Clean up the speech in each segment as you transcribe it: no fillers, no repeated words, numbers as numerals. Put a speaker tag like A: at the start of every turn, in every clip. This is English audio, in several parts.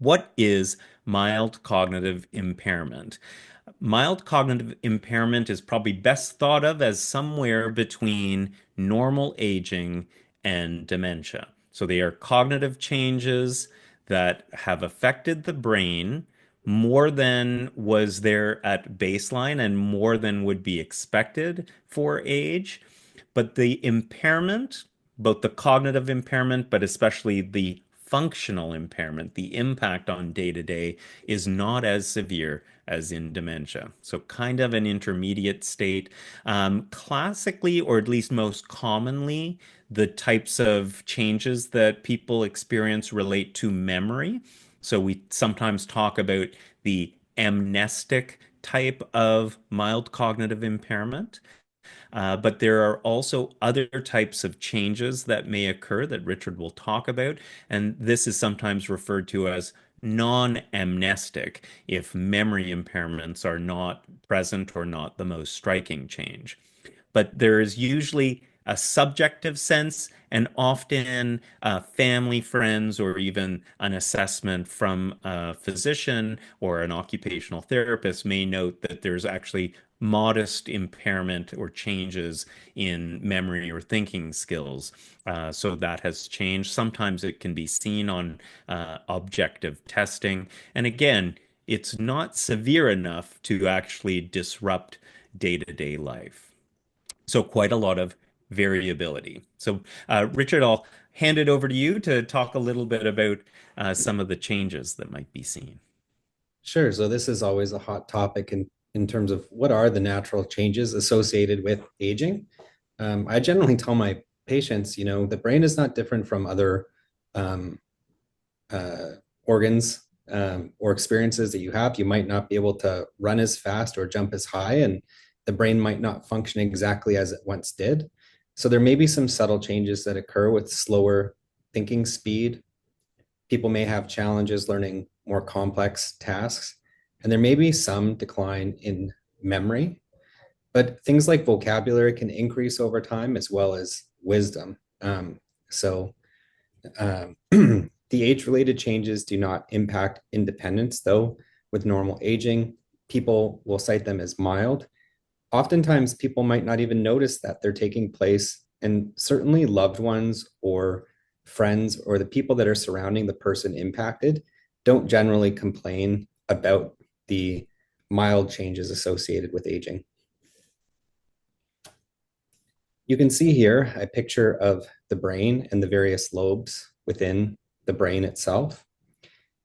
A: What is mild cognitive impairment? Mild cognitive impairment is probably best thought of as somewhere between normal aging and dementia. So they are cognitive changes that have affected the brain more than was there at baseline and more than would be expected for age. But the impairment, both the cognitive impairment, but especially the functional impairment, the impact on day to day is not as severe as in dementia. So, kind of an intermediate state. Classically, or at least most commonly, the types of changes that people experience relate to memory. So, we sometimes talk about the amnestic type of mild cognitive impairment. But there are also other types of changes that may occur that Richard will talk about. And this is sometimes referred to as non-amnestic if memory impairments are not present or not the most striking change. But there is usually a subjective sense, and often family, friends, or even an assessment from a physician or an occupational therapist may note that there's actually modest impairment or changes in memory or thinking skills. So that has changed. Sometimes it can be seen on objective testing. And again, it's not severe enough to actually disrupt day-to-day life. So quite a lot of variability. So Richard, I'll hand it over to you to talk a little bit about some of the changes that might be seen.
B: Sure. So this is always a hot topic in terms of what are the natural changes associated with aging. I generally tell my patients, the brain is not different from other um, uh, organs or experiences that you have. You might not be able to run as fast or jump as high, and the brain might not function exactly as it once did. So there may be some subtle changes that occur with slower thinking speed. People may have challenges learning more complex tasks, and there may be some decline in memory, but things like vocabulary can increase over time as well as wisdom. So the age-related changes do not impact independence, though. With normal aging, people will cite them as mild. Oftentimes, people might not even notice that they're taking place, and certainly loved ones or friends or the people that are surrounding the person impacted don't generally complain about the mild changes associated with aging. You can see here a picture of the brain and the various lobes within the brain itself.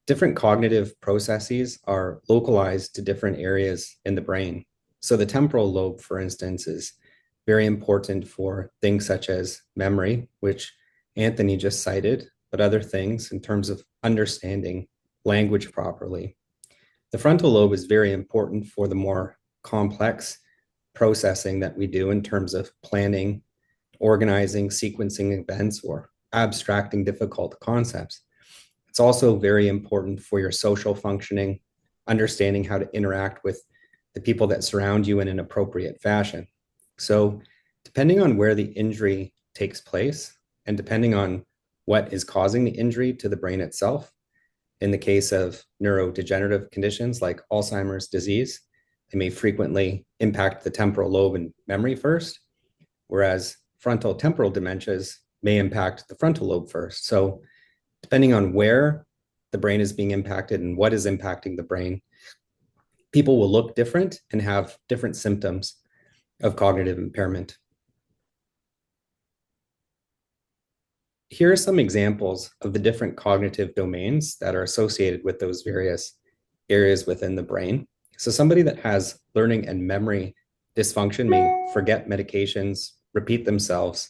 B: Different cognitive processes are localized to different areas in the brain. So the temporal lobe, for instance, is very important for things such as memory, which Anthony just cited, but other things in terms of understanding language properly. The frontal lobe is very important for the more complex processing that we do in terms of planning, organizing, sequencing events, or abstracting difficult concepts. It's also very important for your social functioning, understanding how to interact with the people that surround you in an appropriate fashion. So, depending on where the injury takes place and depending on what is causing the injury to the brain itself, in the case of neurodegenerative conditions like Alzheimer's disease, they may frequently impact the temporal lobe and memory first, whereas frontal temporal dementias may impact the frontal lobe first. So, depending on where the brain is being impacted and what is impacting the brain, people will look different and have different symptoms of cognitive impairment. Here are some examples of the different cognitive domains that are associated with those various areas within the brain. So somebody that has learning and memory dysfunction may forget medications, repeat themselves,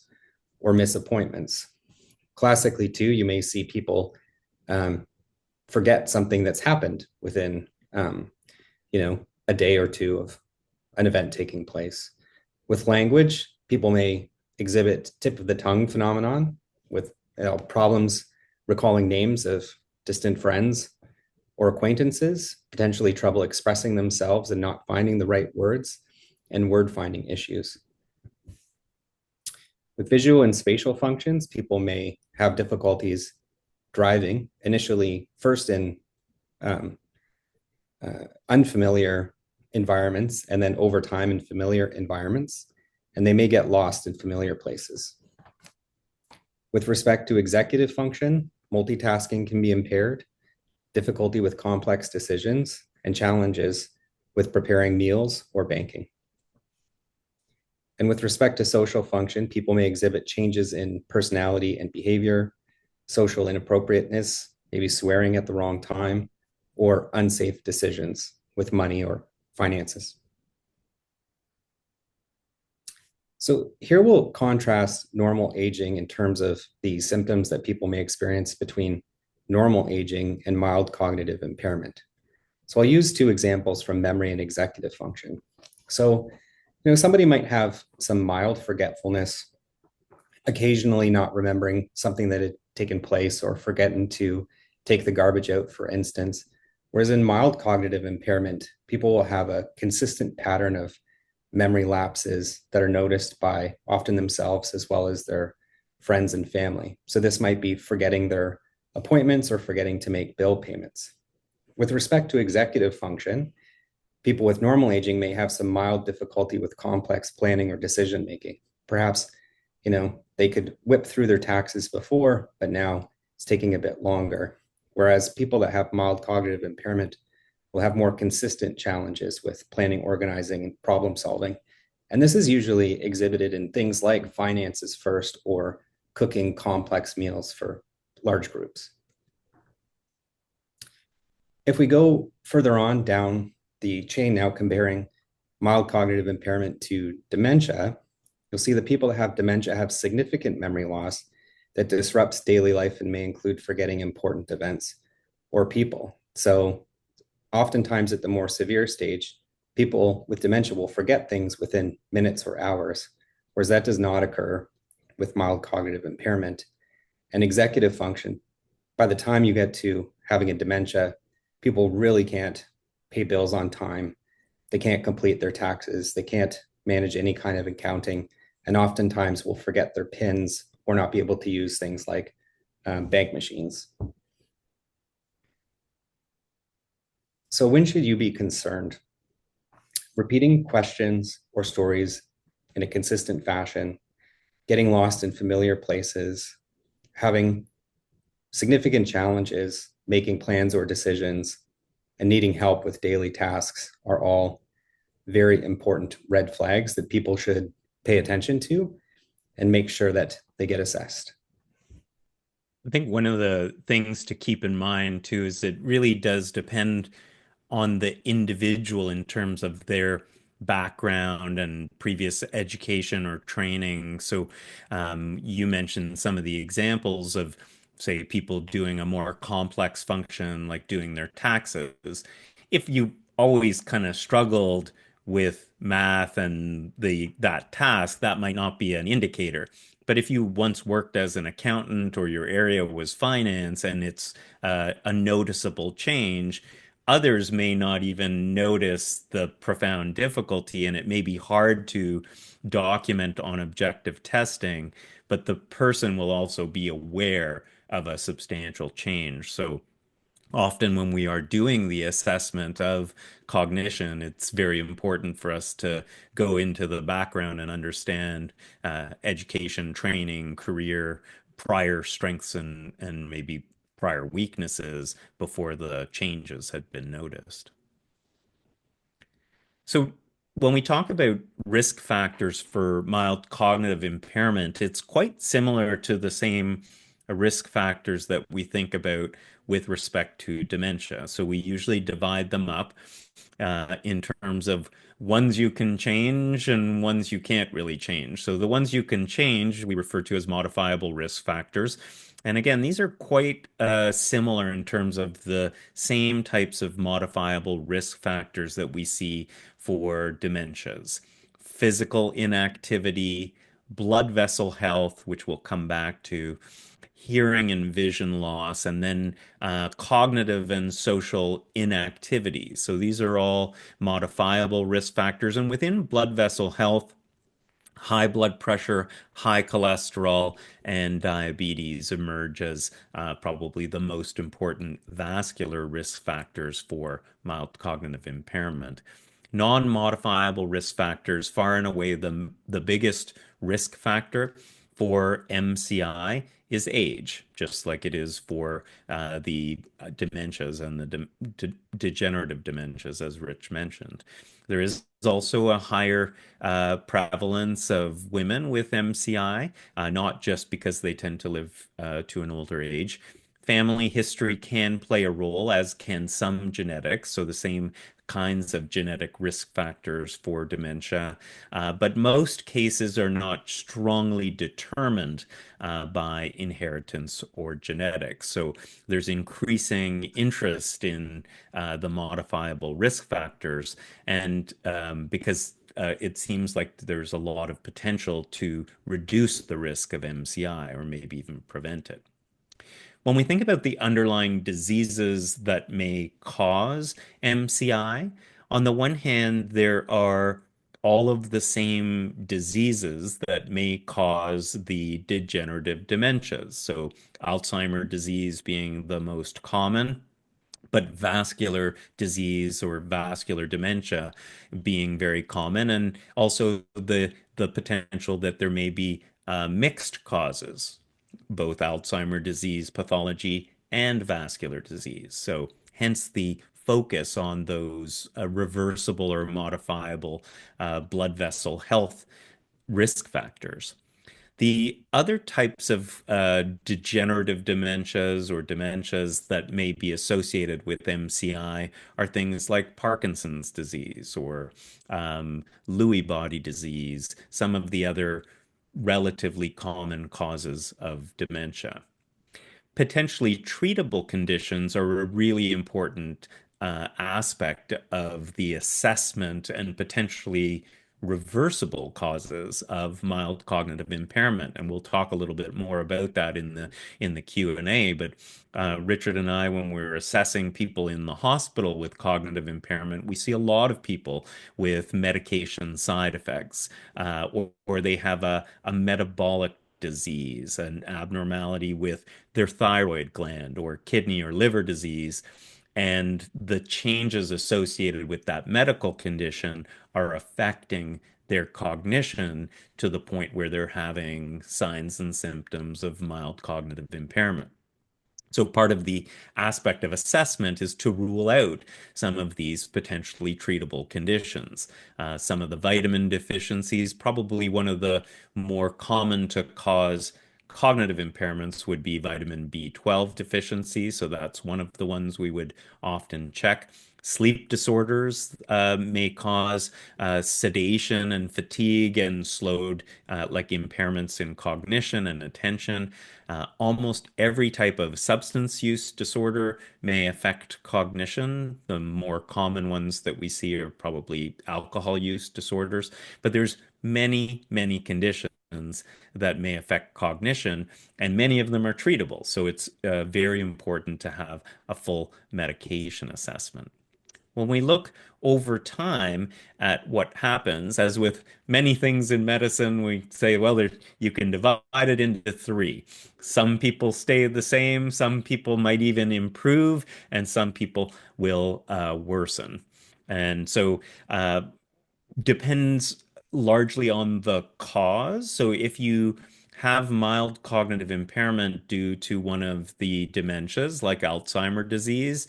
B: or miss appointments. Classically, too, you may see people forget something that's happened within, a day or two of an event taking place. With language, people may exhibit tip of the tongue phenomenon with problems recalling names of distant friends or acquaintances, potentially trouble expressing themselves and not finding the right words, and word finding issues. With visual and spatial functions, people may have difficulties driving, initially first in um, unfamiliar environments and then over time in familiar environments, and they may get lost in familiar places. With respect to executive function, multitasking can be impaired, difficulty with complex decisions, and challenges with preparing meals or banking. And with respect to social function, people may exhibit changes in personality and behavior, social inappropriateness, maybe swearing at the wrong time, or unsafe decisions with money or finances. So here we'll contrast normal aging in terms of the symptoms that people may experience between normal aging and mild cognitive impairment. So I'll use two examples from memory and executive function. So, somebody might have some mild forgetfulness, occasionally not remembering something that had taken place or forgetting to take the garbage out, for instance. Whereas in mild cognitive impairment, people will have a consistent pattern of memory lapses that are noticed by often themselves as well as their friends and family. So this might be forgetting their appointments or forgetting to make bill payments. With respect to executive function, people with normal aging may have some mild difficulty with complex planning or decision making. Perhaps, they could whip through their taxes before, but now it's taking a bit longer. Whereas people that have mild cognitive impairment will have more consistent challenges with planning, organizing, and problem solving. And this is usually exhibited in things like finances first or cooking complex meals for large groups. If we go further on down the chain now, comparing mild cognitive impairment to dementia, you'll see that people that have dementia have significant memory loss that disrupts daily life and may include forgetting important events or people. So oftentimes at the more severe stage, people with dementia will forget things within minutes or hours, whereas that does not occur with mild cognitive impairment. And executive function, by the time you get to having a dementia, people really can't pay bills on time. They can't complete their taxes. They can't manage any kind of accounting, and oftentimes will forget their PINs or not be able to use things like bank machines. So when should you be concerned? Repeating questions or stories in a consistent fashion, getting lost in familiar places, having significant challenges, making plans or decisions, and needing help with daily tasks are all very important red flags that people should pay attention to and make sure that they get assessed.
A: I think one of the things to keep in mind too is it really does depend on the individual in terms of their background and previous education or training. So, you mentioned some of the examples of, say, people doing a more complex function like doing their taxes. If you always kind of struggled with math and that task, that might not be an indicator. But if you once worked as an accountant or your area was finance and it's a noticeable change, others may not even notice the profound difficulty, and it may be hard to document on objective testing, but the person will also be aware of a substantial change. So often when we are doing the assessment of cognition, it's very important for us to go into the background and understand education, training, career, prior strengths and maybe prior weaknesses before the changes had been noticed. So when we talk about risk factors for mild cognitive impairment, it's quite similar to the same risk factors that we think about with respect to dementia. So we usually divide them up in terms of ones you can change and ones you can't really change. So the ones you can change, we refer to as modifiable risk factors. And again, these are quite similar in terms of the same types of modifiable risk factors that we see for dementias. Physical inactivity, blood vessel health, which we'll come back to, hearing and vision loss, and then cognitive and social inactivity. So these are all modifiable risk factors. And within blood vessel health, high blood pressure, high cholesterol, and diabetes emerge as probably the most important vascular risk factors for mild cognitive impairment. Non-modifiable risk factors, far and away the biggest risk factor for MCI is age, just like it is for the dementias and the degenerative dementias, as Rich mentioned. There is also a higher prevalence of women with MCI, not just because they tend to live to an older age. Family history can play a role, as can some genetics. So the same kinds of genetic risk factors for dementia. But most cases are not strongly determined by inheritance or genetics. So there's increasing interest in the modifiable risk factors. And because it seems like there's a lot of potential to reduce the risk of MCI or maybe even prevent it. When we think about the underlying diseases that may cause MCI, on the one hand, there are all of the same diseases that may cause the degenerative dementias. So, Alzheimer's disease being the most common, but vascular disease or vascular dementia being very common, and also the potential that there may be mixed causes, both Alzheimer's disease pathology and vascular disease. So hence the focus on those reversible or modifiable blood vessel health risk factors. The other types of degenerative dementias or dementias that may be associated with MCI are things like Parkinson's disease or Lewy body disease, some of the other relatively common causes of dementia. Potentially treatable conditions are a really important aspect of the assessment and potentially reversible causes of mild cognitive impairment. And we'll talk a little bit more about that in the Q&A. But Richard and I, when we're assessing people in the hospital with cognitive impairment, we see a lot of people with medication side effects, or they have a metabolic disease, an abnormality with their thyroid gland or kidney or liver disease. And the changes associated with that medical condition are affecting their cognition to the point where they're having signs and symptoms of mild cognitive impairment. So part of the aspect of assessment is to rule out some of these potentially treatable conditions. Some of the vitamin deficiencies, probably one of the more common to cause cognitive impairments would be vitamin B12 deficiency. So that's one of the ones we would often check. Sleep disorders may cause sedation and fatigue and slowed, like impairments in cognition and attention. Almost every type of substance use disorder may affect cognition. The more common ones that we see are probably alcohol use disorders, but there's many, many conditions that may affect cognition, and many of them are treatable. So it's very important to have a full medication assessment. When we look over time at what happens, as with many things in medicine, we say, well, you can divide it into three. Some people stay the same, some people might even improve, and some people will worsen. And so depends largely on the cause. So if you have mild cognitive impairment due to one of the dementias, like Alzheimer's disease,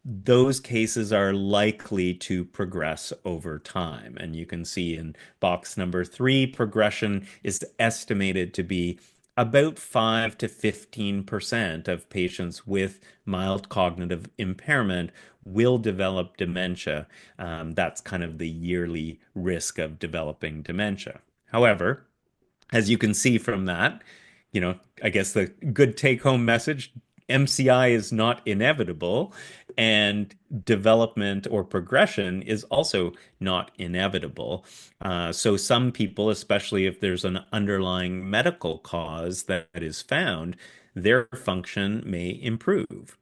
A: those cases are likely to progress over time. And you can see in box number 3, progression is estimated to be about 5 to 15% of patients with mild cognitive impairment will develop dementia. That's kind of the yearly risk of developing dementia. However, as you can see from that, I guess the good take-home message, MCI is not inevitable, and development or progression is also not inevitable. So some people, especially if there's an underlying medical cause that is found, their function may improve.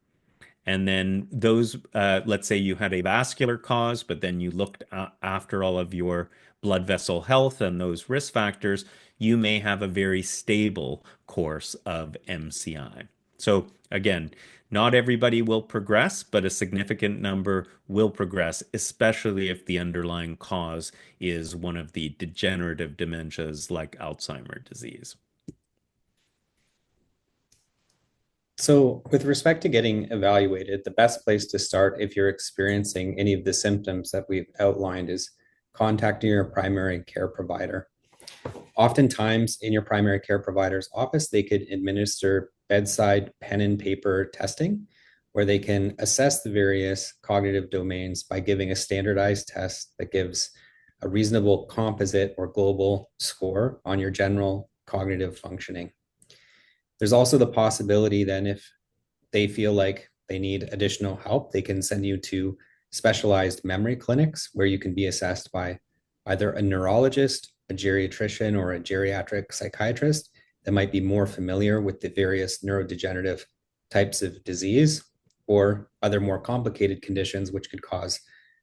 A: And then those, let's say you had a vascular cause, but then you looked after all of your blood vessel health and those risk factors, you may have a very stable course of MCI. So again, not everybody will progress, but a significant number will progress, especially if the underlying cause is one of the degenerative dementias like Alzheimer's disease.
B: So, with respect to getting evaluated, the best place to start if you're experiencing any of the symptoms that we've outlined is contacting your primary care provider. Oftentimes, in your primary care provider's office, they could administer bedside pen and paper testing, where they can assess the various cognitive domains by giving a standardized test that gives a reasonable composite or global score on your general cognitive functioning. There's also the possibility then, if they feel like they need additional help, they can send you to specialized memory clinics where you can be assessed by either a neurologist, a geriatrician, or a geriatric psychiatrist that might be more familiar with the various neurodegenerative types of disease or other more complicated conditions which could cause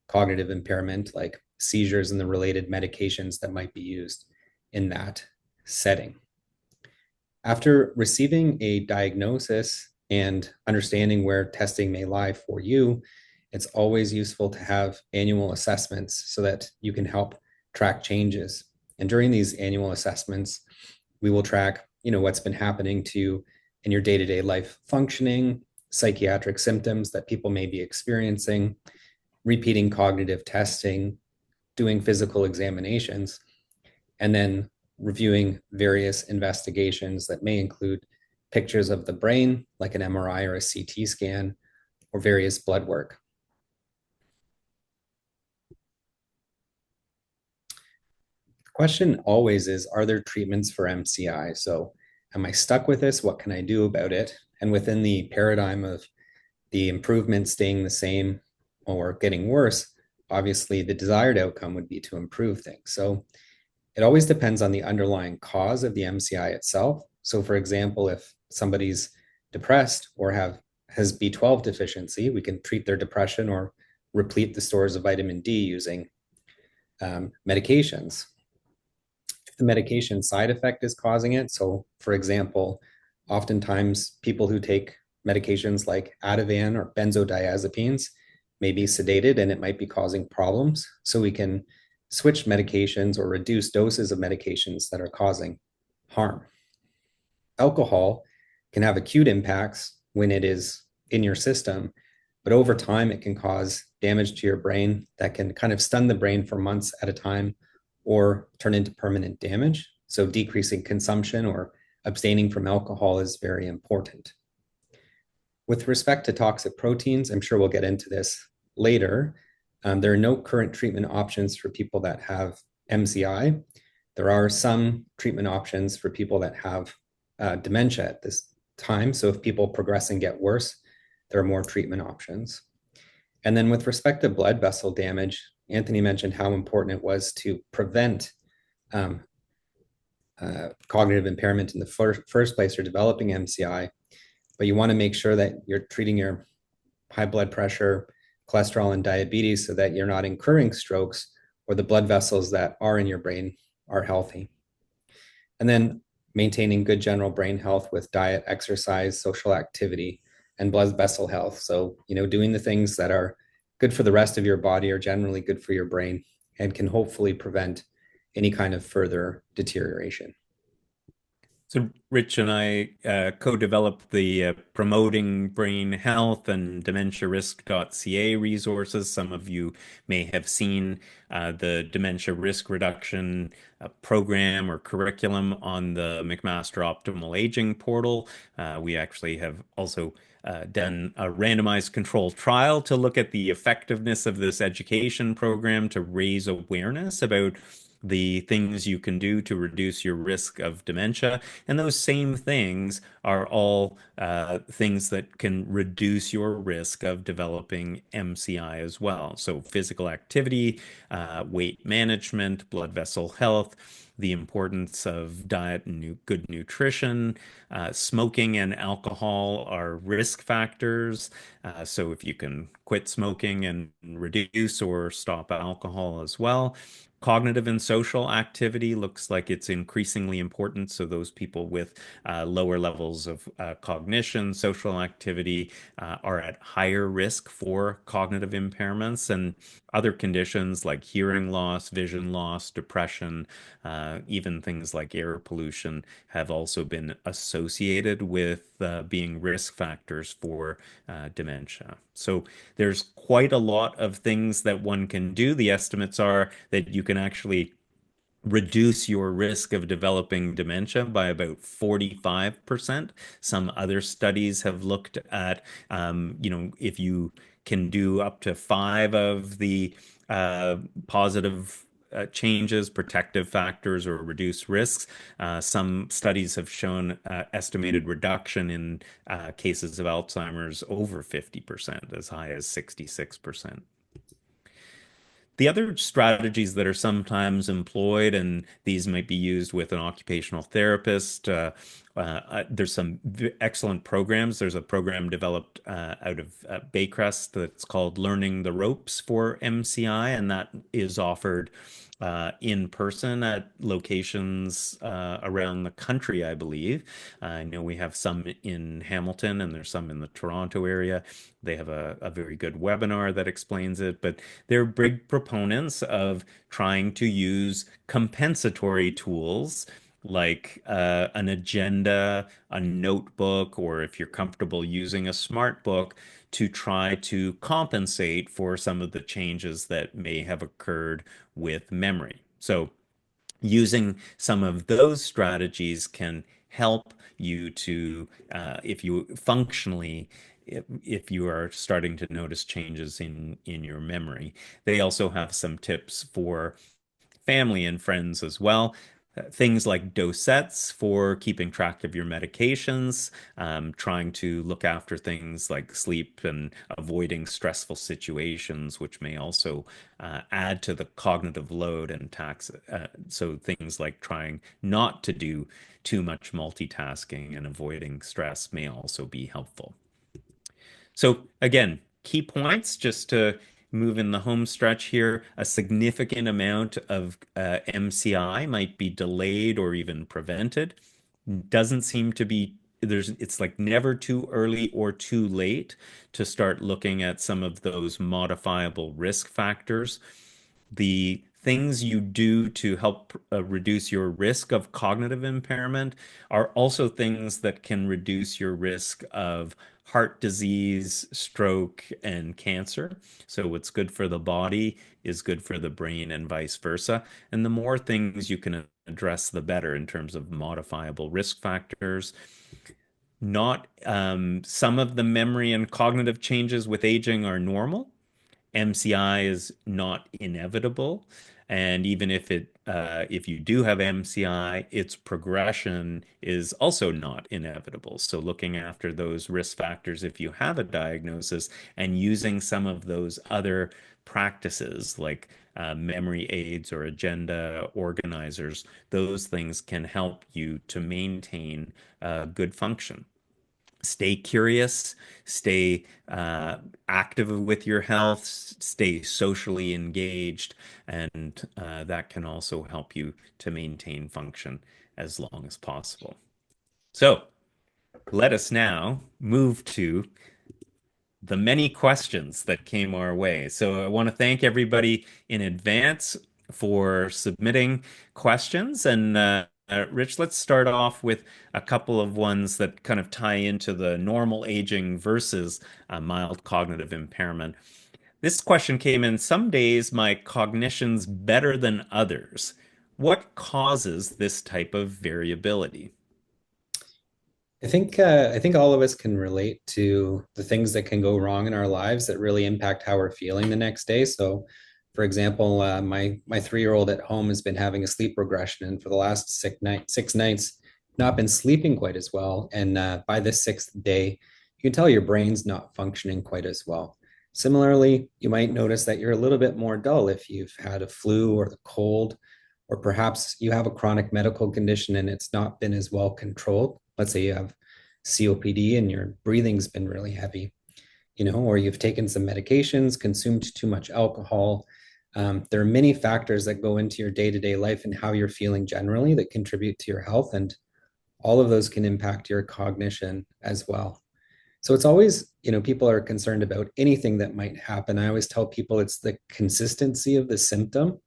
B: cognitive impairment, like seizures and the related medications that might be used in that setting. After receiving a diagnosis and understanding where testing may lie for you, it's always useful to have annual assessments so that you can help track changes. And during these annual assessments, we will track, what's been happening to you in your day-to-day life functioning, psychiatric symptoms that people may be experiencing, repeating cognitive testing, doing physical examinations, and then reviewing various investigations that may include pictures of the brain, like an MRI or a CT scan, or various blood work. The question always is, are there treatments for MCI? So am I stuck with this? What can I do about it? And within the paradigm of the improvement staying the same or getting worse, obviously the desired outcome would be to improve things. So it always depends on the underlying cause of the MCI itself. So for example, if somebody's depressed or has B12 deficiency, we can treat their depression or replete the stores of vitamin D using medications. If the medication side effect is causing it, so for example, oftentimes people who take medications like Ativan or benzodiazepines may be sedated and it might be causing problems. So we can switch medications or reduce doses of medications that are causing harm. Alcohol can have acute impacts when it is in your system, but over time it can cause damage to your brain that can kind of stun the brain for months at a time or turn into permanent damage. So decreasing consumption or abstaining from alcohol is very important. With respect to toxic proteins, I'm sure we'll get into this later. There are no current treatment options for people that have MCI. There are some treatment options for people that have dementia at this time. So if people progress and get worse, there are more treatment options. And then with respect to blood vessel damage, Anthony mentioned how important it was to prevent cognitive impairment in the first place or developing MCI. But you want to make sure that you're treating your high blood pressure, cholesterol, and diabetes so that you're not incurring strokes or the blood vessels that are in your brain are healthy. And then maintaining good general brain health with diet, exercise, social activity, and blood vessel health. So, doing the things that are good for the rest of your body are generally good for your brain and can hopefully prevent any kind of further deterioration.
A: So Rich and I co-developed the Promoting Brain Health and DementiaRisk.ca resources. Some of you may have seen the dementia risk reduction program or curriculum on the McMaster Optimal Aging portal. We actually have also done a randomized control trial to look at the effectiveness of this education program to raise awareness about the things you can do to reduce your risk of dementia. And those same things are all things that can reduce your risk of developing MCI as well. So physical activity, weight management, blood vessel health, the importance of diet and good nutrition. Smoking and alcohol are risk factors. So if you can quit smoking and reduce or stop alcohol as well. Cognitive and social activity looks like it's increasingly important. So those people with lower levels of cognition, social activity are at higher risk for cognitive impairments, and other conditions like hearing loss, vision loss, depression, even things like air pollution have also been associated with being risk factors for dementia. So there's quite a lot of things that one can do. The estimates are that you can actually reduce your risk of developing dementia by about 45%. Some other studies have looked at, if you can do up to five of the positive changes, protective factors, or reduce risks. Some studies have shown estimated reduction in cases of Alzheimer's over 50%, as high as 66%. The other strategies that are sometimes employed, and these might be used with an occupational therapist, there's some excellent programs. There's a program developed out of Baycrest that's called Learning the Ropes for MCI, and that is offered in person at locations around the country, I believe. I know we have some in Hamilton and there's some in the Toronto area. They have a very good webinar that explains it, but they're big proponents of trying to use compensatory tools like an agenda, a notebook, or if you're comfortable using a smart book to try to compensate for some of the changes that may have occurred with memory. So using some of those strategies can help you to, if you functionally, if you are starting to notice changes in your memory. They also have some tips for family and friends as well. Things like dosettes for keeping track of your medications, trying to look after things like sleep and avoiding stressful situations, which may also add to the cognitive load and tax. So things like trying not to do too much multitasking and avoiding stress may also be helpful. So again, key points just to move in the home stretch here. A significant amount of MCI might be delayed or even prevented. Doesn't seem to be it's like never too early or too late to start looking at some of those modifiable risk factors. The things you do to help reduce your risk of cognitive impairment are also things that can reduce your risk of heart disease, stroke, and cancer. So, what's good for the body is good for the brain, and vice versa. And the more things you can address, the better in terms of modifiable risk factors. Not some of the memory and cognitive changes with aging are normal. MCI is not inevitable. And even if you do have MCI, its progression is also not inevitable. So looking after those risk factors if you have a diagnosis and using some of those other practices like memory aids or agenda organizers, those things can help you to maintain good function. Stay curious, stay active with your health, stay socially engaged, and that can also help you to maintain function as long as possible. So let us now move to the many questions that came our way. So I want to thank everybody in advance for submitting questions. And Rich, let's start off with a couple of ones that kind of tie into the normal aging versus mild cognitive impairment. This question came in: some days my cognition's better than others. What causes this type of variability?
B: I think all of us can relate to the things that can go wrong in our lives that really impact how we're feeling the next day. So For example, my 3-year-old at home has been having a sleep regression, and for the last 6 nights, not been sleeping quite as well. And by the sixth day, you can tell your brain's not functioning quite as well. Similarly, you might notice that you're a little bit more dull if you've had a flu or the cold, or perhaps you have a chronic medical condition and it's not been as well controlled. Let's say you have COPD and your breathing's been really heavy, or you've taken some medications, consumed too much alcohol. There are many factors that go into your day-to-day life and how you're feeling generally that contribute to your health, and all of those can impact your cognition as well. So it's always, people are concerned about anything that might happen. I always tell people it's the consistency of the symptom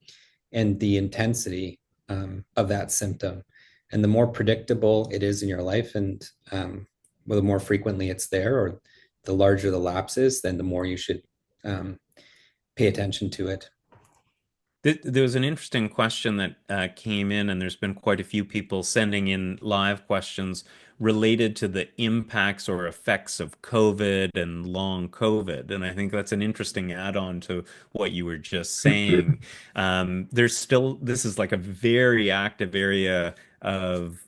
B: and the intensity of that symptom. And the more predictable it is in your life, and well, the more frequently it's there, or the larger the lapses, then the more you should pay attention to it.
A: There was an interesting question that came in, and there's been quite a few people sending in live questions related to the impacts or effects of COVID and long COVID. And I think that's an interesting add-on to what you were just saying. This is like a very active area of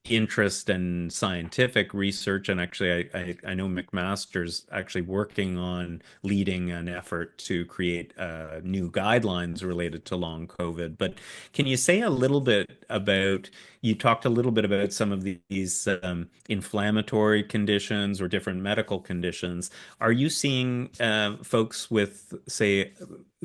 A: interest and scientific research. And actually, I know McMaster's actually working on leading an effort to create new guidelines related to long COVID. But can you say a little bit about, you talked a little bit about some of these inflammatory conditions or different medical conditions. Are you seeing folks with, say,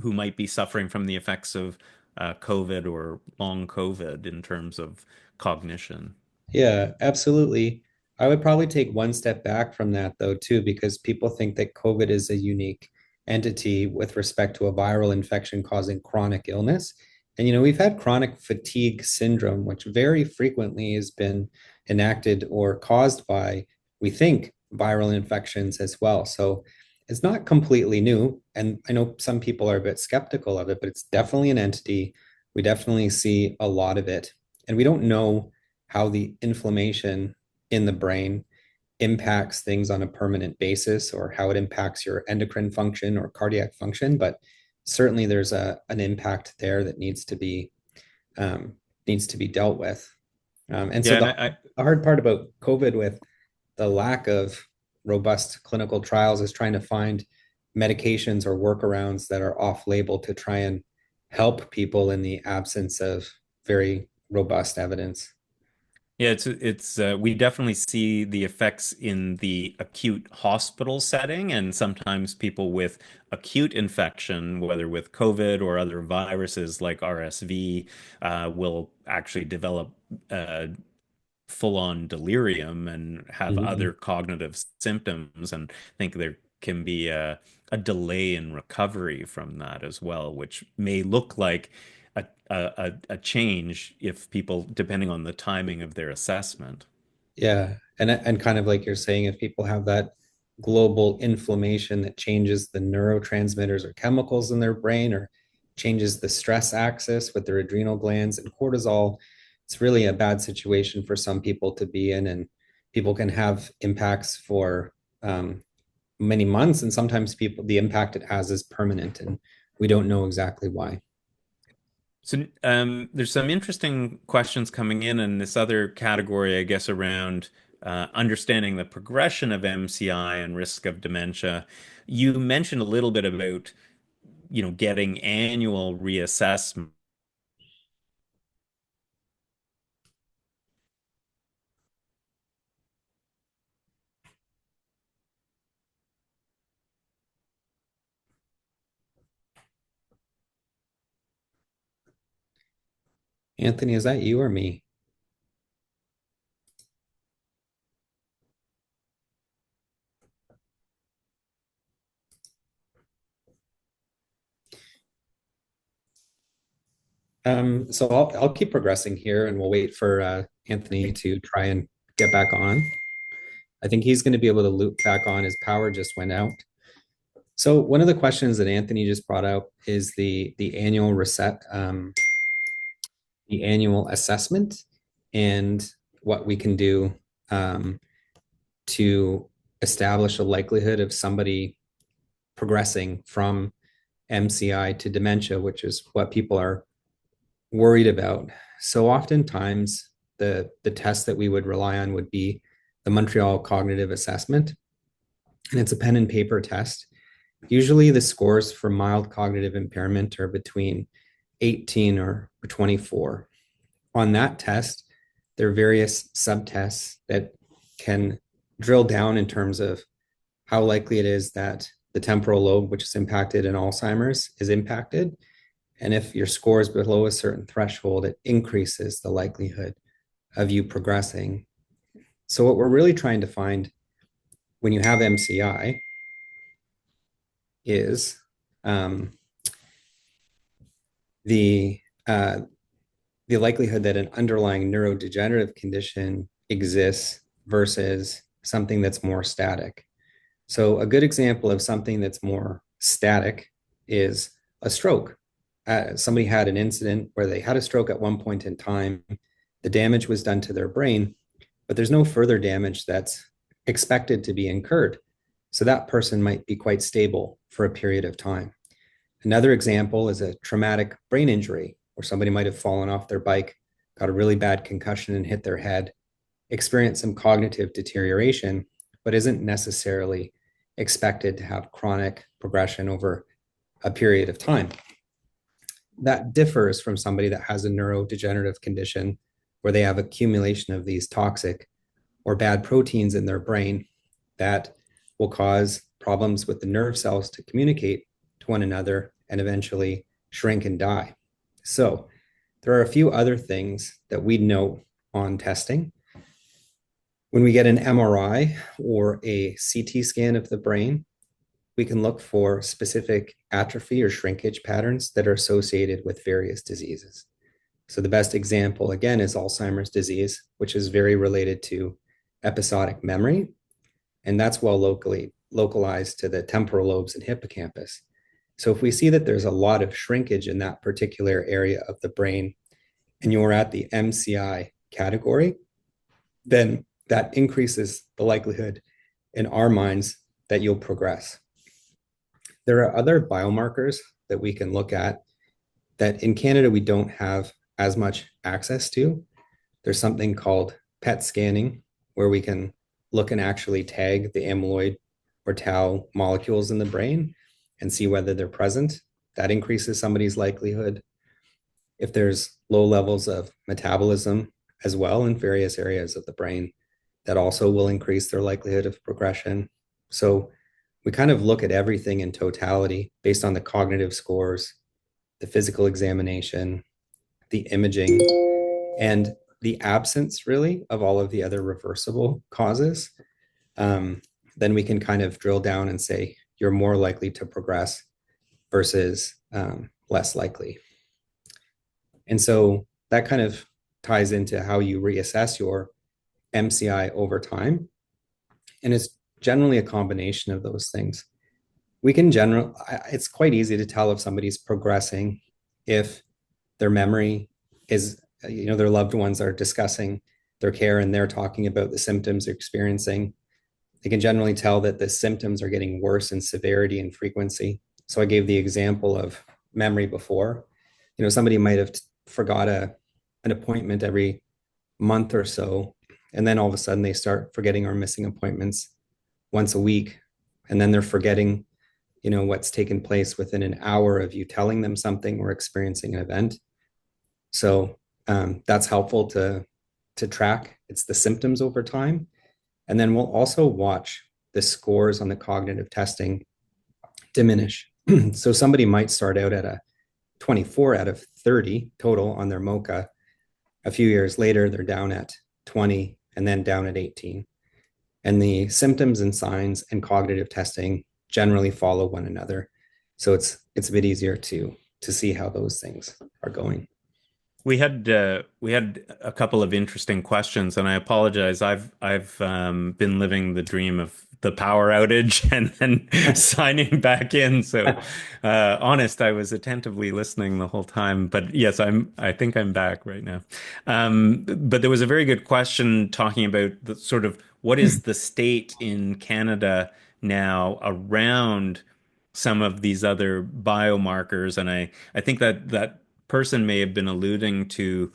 A: who might be suffering from the effects of COVID or long COVID in terms of cognition?
B: Yeah, absolutely. I would probably take one step back from that, though, too, because people think that COVID is a unique entity with respect to a viral infection causing chronic illness. And, we've had chronic fatigue syndrome, which very frequently has been enacted or caused by, we think, viral infections as well. So it's not completely new. And I know some people are a bit skeptical of it, but it's definitely an entity. We definitely see a lot of it. And we don't know how the inflammation in the brain impacts things on a permanent basis, or how it impacts your endocrine function or cardiac function. But certainly there's an impact there that needs to be dealt with. And so
A: Yeah, and
B: the hard part about COVID, with the lack of robust clinical trials, is trying to find medications or workarounds that are off label to try and help people in the absence of very robust evidence.
A: Yeah, it's we definitely see the effects in the acute hospital setting, and sometimes people with acute infection, whether with COVID or other viruses like RSV, will actually develop full-on delirium and have
B: Mhm.
A: other cognitive symptoms, and I think there can be a delay in recovery from that as well, which may look like a change if people, depending on the timing of their assessment.
B: Yeah, and kind of like you're saying, if people have that global inflammation that changes the neurotransmitters or chemicals in their brain, or changes the stress axis with their adrenal glands and cortisol, it's really a bad situation for some people to be in, and people can have impacts for many months, and sometimes the impact it has is permanent, and we don't know exactly why.
A: So there's some interesting questions coming in this other category, I guess, around understanding the progression of MCI and risk of dementia. You mentioned a little bit about, getting annual reassessment.
B: Anthony, is that you or me? So I'll keep progressing here, and we'll wait for Anthony to try and get back on. I think he's going to be able to loop back on. His power just went out. So one of the questions that Anthony just brought out is the annual assessment, and what we can do um, to establish a likelihood of somebody progressing from MCI to dementia, which is what people are worried about. So oftentimes the test that we would rely on would be the Montreal Cognitive Assessment, and it's a pen and paper test. Usually the scores for mild cognitive impairment are between 18 or 24. On that test, there are various subtests that can drill down in terms of how likely it is that the temporal lobe, which is impacted in Alzheimer's, is impacted. And if your score is below a certain threshold, it increases the likelihood of you progressing. So, what we're really trying to find when you have MCI is um, the uh, the likelihood that an underlying neurodegenerative condition exists versus something that's more static. So, a good example of something that's more static is a stroke. Somebody had an incident where they had a stroke at one point in time. The damage was done to their brain, but there's no further damage that's expected to be incurred. So, that person might be quite stable for a period of time. Another example is a traumatic brain injury where somebody might have fallen off their bike, got a really bad concussion and hit their head, experienced some cognitive deterioration, but isn't necessarily expected to have chronic progression over a period of time. That differs from somebody that has a neurodegenerative condition where they have accumulation of these toxic or bad proteins in their brain that will cause problems with the nerve cells to communicate to one another and eventually shrink and die. So, there are a few other things that we know on testing. When we get an MRI or a CT scan of the brain, we can look for specific atrophy or shrinkage patterns that are associated with various diseases. So, the best example, again, is Alzheimer's disease, which is very related to episodic memory. And that's well localized to the temporal lobes and hippocampus. So, if we see that there's a lot of shrinkage in that particular area of the brain, and you're at the MCI category, then that increases the likelihood in our minds that you'll progress. There are other biomarkers that we can look at that in Canada we don't have as much access to. There's something called PET scanning, where we can look and actually tag the amyloid or tau molecules in the brain and see whether they're present. That increases somebody's likelihood. If there's low levels of metabolism as well in various areas of the brain, that also will increase their likelihood of progression. So we kind of look at everything in totality based on the cognitive scores, the physical examination, the imaging, and the absence really of all of the other reversible causes. Then we can kind of drill down and say you're more likely to progress versus less likely. And so that kind of ties into how you reassess your MCI over time. And it's generally a combination of those things. It's quite easy to tell if somebody's progressing if their memory is, their loved ones are discussing their care and they're talking about the symptoms they're experiencing. They can generally tell that the symptoms are getting worse in severity and frequency. So I gave the example of memory before. Somebody might have forgot an appointment every month or so, and then all of a sudden they start forgetting or missing appointments once a week, and then they're forgetting what's taken place within an hour of you telling them something or experiencing an event. So that's helpful to track. It's the symptoms over time. And then we'll also watch the scores on the cognitive testing diminish. So somebody might start out at a 24 out of 30 total on their MOCA. A few years later, they're down at 20 and then down at 18. And the symptoms and signs and cognitive testing generally follow one another. So it's a bit easier to see how those things are going.
A: We had a couple of interesting questions, and I apologize. I've been living the dream of the power outage and then signing back in. So, honest, I was attentively listening the whole time. But yes, I think I'm back right now. But there was a very good question talking about the sort of what is the state in Canada now around some of these other biomarkers. And I think that that person may have been alluding to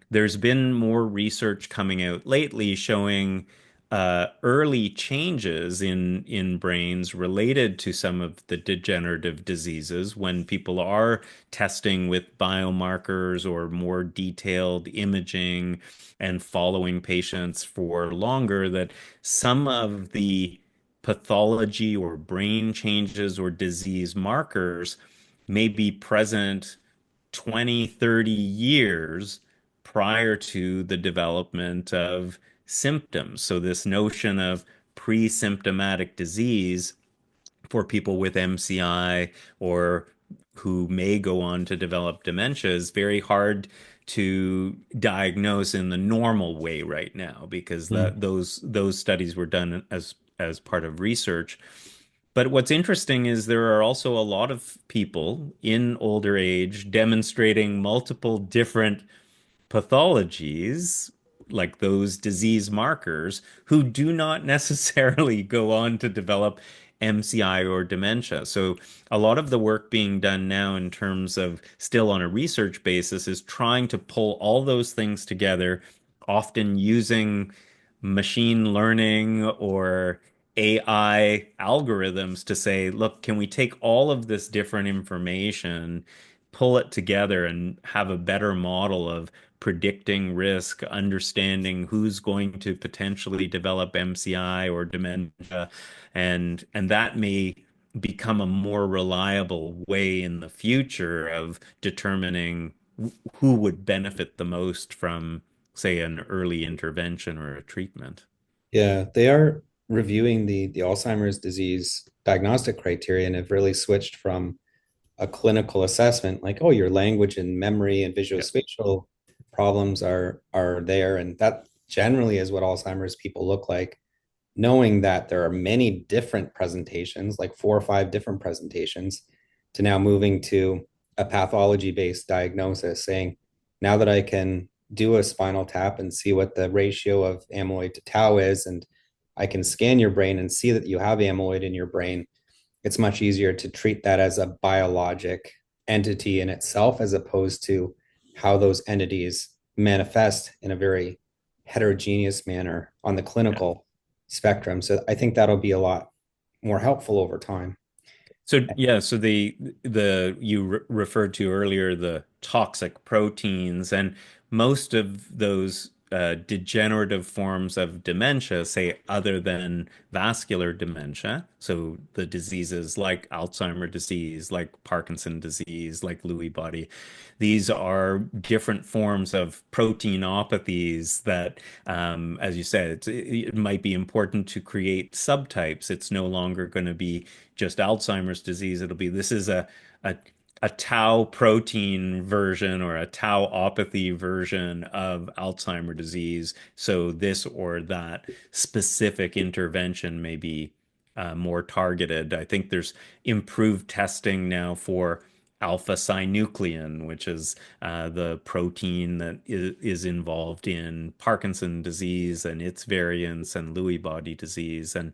A: there's been more research coming out lately showing early changes in brains related to some of the degenerative diseases when people are testing with biomarkers or more detailed imaging and following patients for longer, that some of the pathology or brain changes or disease markers may be present 20, 30 years prior to the development of symptoms. So, this notion of pre-symptomatic disease for people with MCI or who may go on to develop dementia is very hard to diagnose in the normal way right now because
B: Mm.
A: those studies were done as part of research. But what's interesting is there are also a lot of people in older age demonstrating multiple different pathologies, like those disease markers, who do not necessarily go on to develop MCI or dementia. So, a lot of the work being done now, in terms of still on a research basis, is trying to pull all those things together, often using machine learning or AI algorithms to say, look, can we take all of this different information, pull it together, and have a better model of predicting risk, understanding who's going to potentially develop MCI or dementia, and that may become a more reliable way in the future of determining who would benefit the most from, say, an early intervention or a treatment.
B: Yeah, they are reviewing the Alzheimer's disease diagnostic criteria and have really switched from a clinical assessment, like, oh, your language and memory and visual
A: Yeah.
B: spatial problems are there, and that generally is what Alzheimer's people look like, knowing that there are many different presentations, like 4 or 5 different presentations, to now moving to a pathology based diagnosis, saying, now that I can do a spinal tap and see what the ratio of amyloid to tau is, and I can scan your brain and see that you have amyloid in your brain, it's much easier to treat that as a biologic entity in itself, as opposed to how those entities manifest in a very heterogeneous manner on the
A: Yeah.
B: clinical spectrum. So I think that'll be a lot more helpful over time.
A: So yeah, so the you referred to earlier the toxic proteins, and most of those degenerative forms of dementia, say other than vascular dementia, so the diseases like Alzheimer disease, like Parkinson disease, like Lewy body, these are different forms of proteinopathies that, as you said, it might be important to create subtypes. It's no longer going to be just Alzheimer's disease. It'll be this is a a tau protein version or a tauopathy version of Alzheimer disease. So this or that specific intervention may be more targeted. I think there's improved testing now for alpha synuclein, which is the protein that is involved in Parkinson disease and its variants and Lewy body disease. And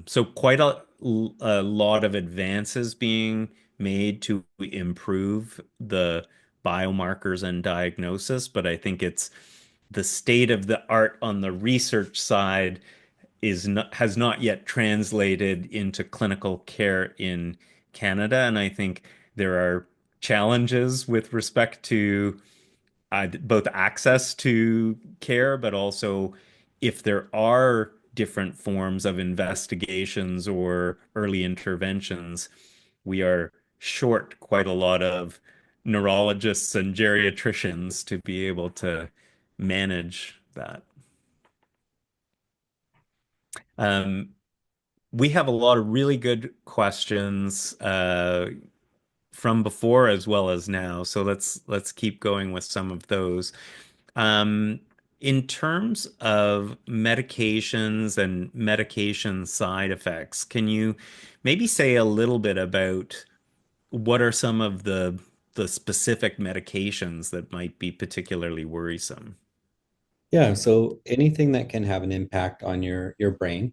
A: so quite a lot of advances being made to improve the biomarkers and diagnosis, but I think it's the state of the art on the research side has not yet translated into clinical care in Canada. And I think there are challenges with respect to both access to care, but also if there are different forms of investigations or early interventions, we are short quite a lot of neurologists and geriatricians to be able to manage that. Um, we have a lot of really good questions from before as well as now, so let's keep going with some of those. Um, in terms of medications and medication side effects, can you maybe say a little bit about what are some of the specific medications that might be particularly worrisome?
B: Yeah, so anything that can have an impact on your brain.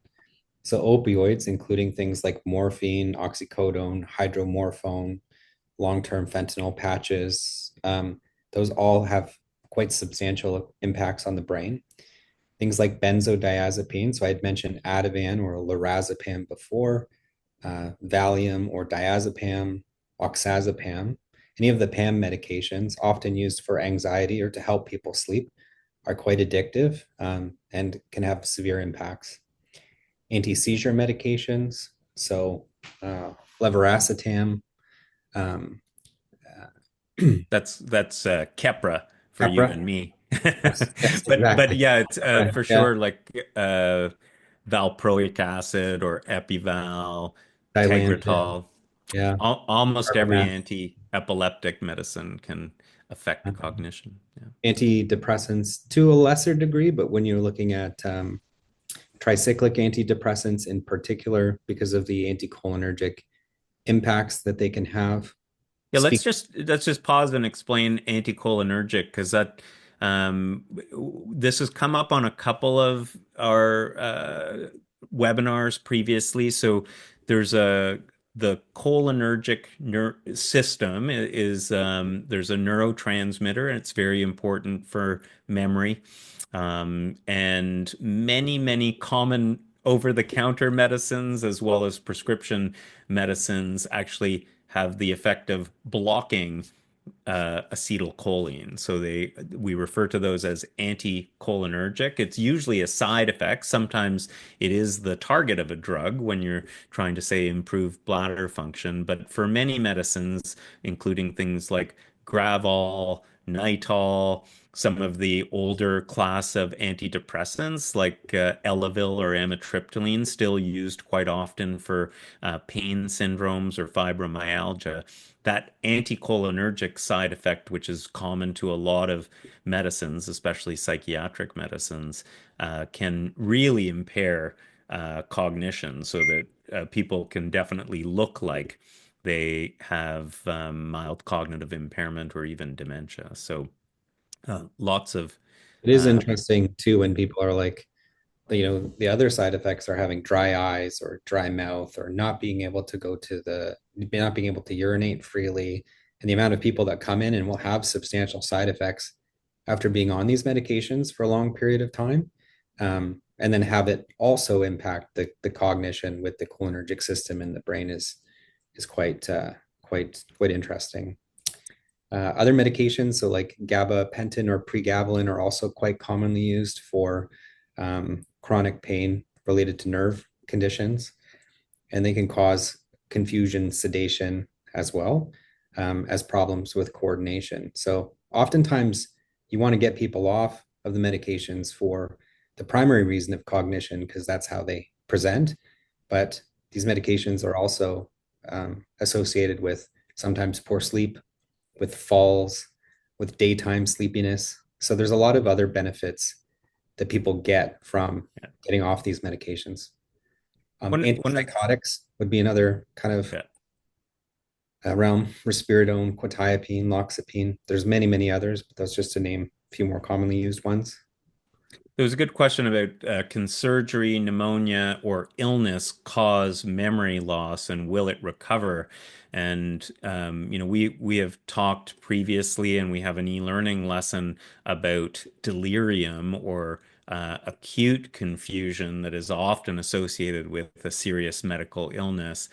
B: So opioids, including things like morphine, oxycodone, hydromorphone, long-term fentanyl patches, those all have quite substantial impacts on the brain. Things like benzodiazepine. So I had mentioned Ativan or lorazepam before, Valium or diazepam, oxazepam. Any of the PAM medications, often used for anxiety or to help people sleep, are quite addictive and can have severe impacts. Anti-seizure medications, so levetiracetam, um,
A: That's Keppra for you
B: Capra.
A: and me.
B: Yes, yes,
A: But
B: exactly.
A: yeah, it's for
B: Yeah,
A: sure like valproic acid or Epival,
B: Dilantin.
A: Tegretol.
B: Yeah,
A: Almost every
B: carbamazepine.
A: anti-epileptic medicine can affect cognition. Yeah.
B: Antidepressants to a lesser degree, but when you're looking at tricyclic antidepressants in particular, because of the anticholinergic impacts that they can have.
A: Yeah,
B: Speak.
A: let's just pause and explain anticholinergic because that um, this has come up on a couple of our webinars previously. So there's a the cholinergic system is there's a neurotransmitter and it's very important for memory. And many common over-the-counter medicines as well as prescription medicines actually have the effect of blocking acetylcholine. So we refer to those as anticholinergic. It's usually a side effect. Sometimes it is the target of a drug when you're trying to say improve bladder function. But for many medicines, including things like Gravol, Nitol, some of the older class of antidepressants like Elavil or amitriptyline, still used quite often for pain syndromes or fibromyalgia. That anticholinergic side effect, which is common to a lot of medicines, especially psychiatric medicines, can really impair cognition so that people can definitely look like they have mild cognitive impairment or even dementia. So lots of
B: It is
A: uh,
B: interesting too when people are like, the other side effects are having dry eyes or dry mouth or not being able to urinate freely. And the amount of people that come in and will have substantial side effects after being on these medications for a long period of time. And then have it also impact the cognition with the cholinergic system in the brain is quite interesting. Other medications, so like gabapentin or pregabalin, are also quite commonly used for chronic pain related to nerve conditions, and they can cause confusion, sedation as well as problems with coordination. So oftentimes you want to get people off of the medications for the primary reason of cognition because that's how they present. But these medications are also associated with sometimes poor sleep, with falls, with daytime sleepiness. So there's a lot of other benefits that people get from getting off these medications.
A: when
B: Antipsychotics would be another kind of
A: yeah.
B: realm. Risperidone, quetiapine, loxapine. There's many others, but that's just to name a few more commonly used ones.
A: There was a good question about can surgery, pneumonia, or illness cause memory loss, and will it recover? And we have talked previously, and we have an e-learning lesson about delirium or acute confusion that is often associated with a serious medical illness.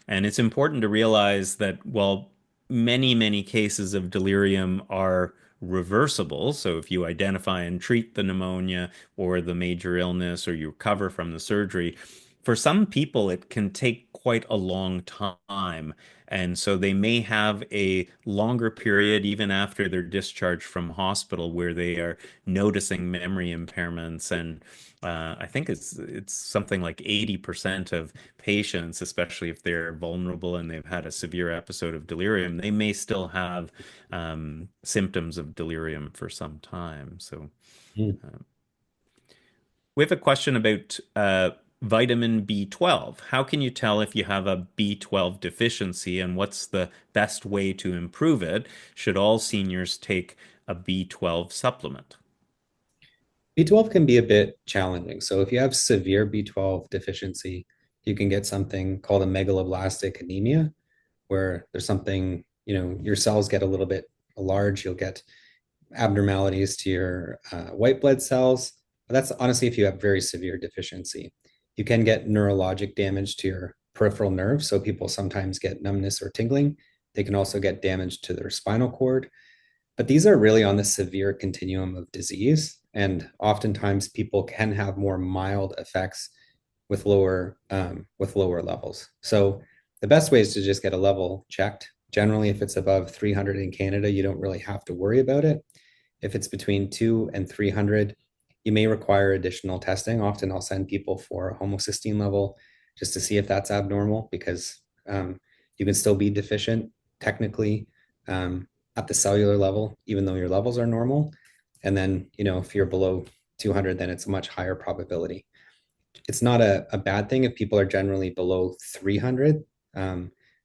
A: And it's important to realize that while many cases of delirium are reversible. So if you identify and treat the pneumonia or the major illness or you recover from the surgery, for some people it can take quite a long time. And so they may have a longer period even after they're discharged from hospital where they are noticing memory impairments. And I think it's something like 80% of patients, especially if they're vulnerable and they've had a severe episode of delirium, they may still have symptoms of delirium for some time. So
B: Mm.
A: we have a question about vitamin B12. How can you tell if you have a B12 deficiency and what's the best way to improve it? Should all seniors take a B12 supplement?
B: B12 can be a bit challenging. So if you have severe B12 deficiency, you can get something called a megaloblastic anemia, where there's something, your cells get a little bit large. You'll get abnormalities to your white blood cells. But that's honestly if you have very severe deficiency. You can get neurologic damage to your peripheral nerves. So people sometimes get numbness or tingling. They can also get damage to their spinal cord. But these are really on the severe continuum of disease. And oftentimes people can have more mild effects with lower levels. So the best way is to just get a level checked. Generally, if it's above 300 in Canada, you don't really have to worry about it. If it's between 2 and 300, you may require additional testing. Often I'll send people for a homocysteine level just to see if that's abnormal because you can still be deficient technically at the cellular level, even though your levels are normal. And then, if you're below 200, then it's a much higher probability. It's not a bad thing if people are generally below 300,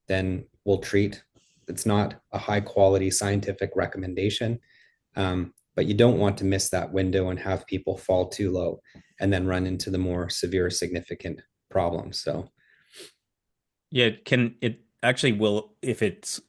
B: then we'll treat. It's not a high quality scientific recommendation, but you don't want to miss that window and have people fall too low and then run into the more severe significant problems. So
A: Yeah, it actually will, if it's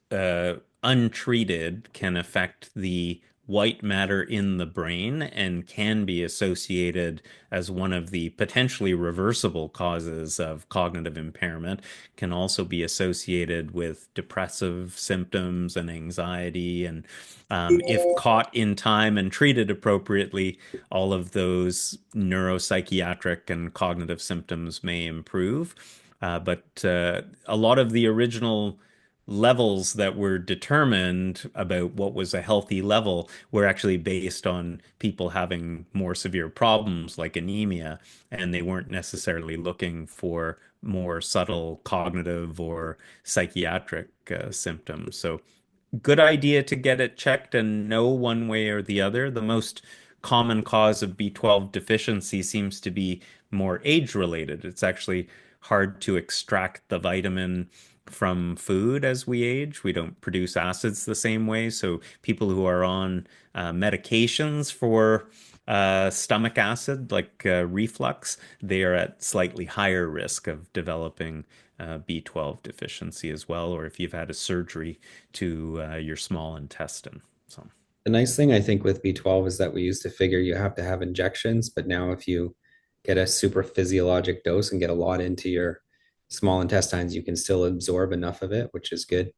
A: untreated, can affect the white matter in the brain and can be associated as one of the potentially reversible causes of cognitive impairment, can also be associated with depressive symptoms and anxiety. And if caught in time and treated appropriately, all of those neuropsychiatric and cognitive symptoms may improve. But a lot of the original levels that were determined about what was a healthy level were actually based on people having more severe problems like anemia, and they weren't necessarily looking for more subtle cognitive or psychiatric symptoms. So good idea to get it checked and know one way or the other. The most common cause of B12 deficiency seems to be more age related. It's actually hard to extract the vitamin from food as we age. We don't produce acids the same way. So people who are on medications for stomach acid, like reflux, they are at slightly higher risk of developing B12 deficiency as well, or if you've had a surgery to your small intestine. So,
B: the nice thing I think with B12 is that we used to figure you have to have injections, but now if you get a super physiologic dose and get a lot into your small intestines, you can still absorb enough of it, which is good.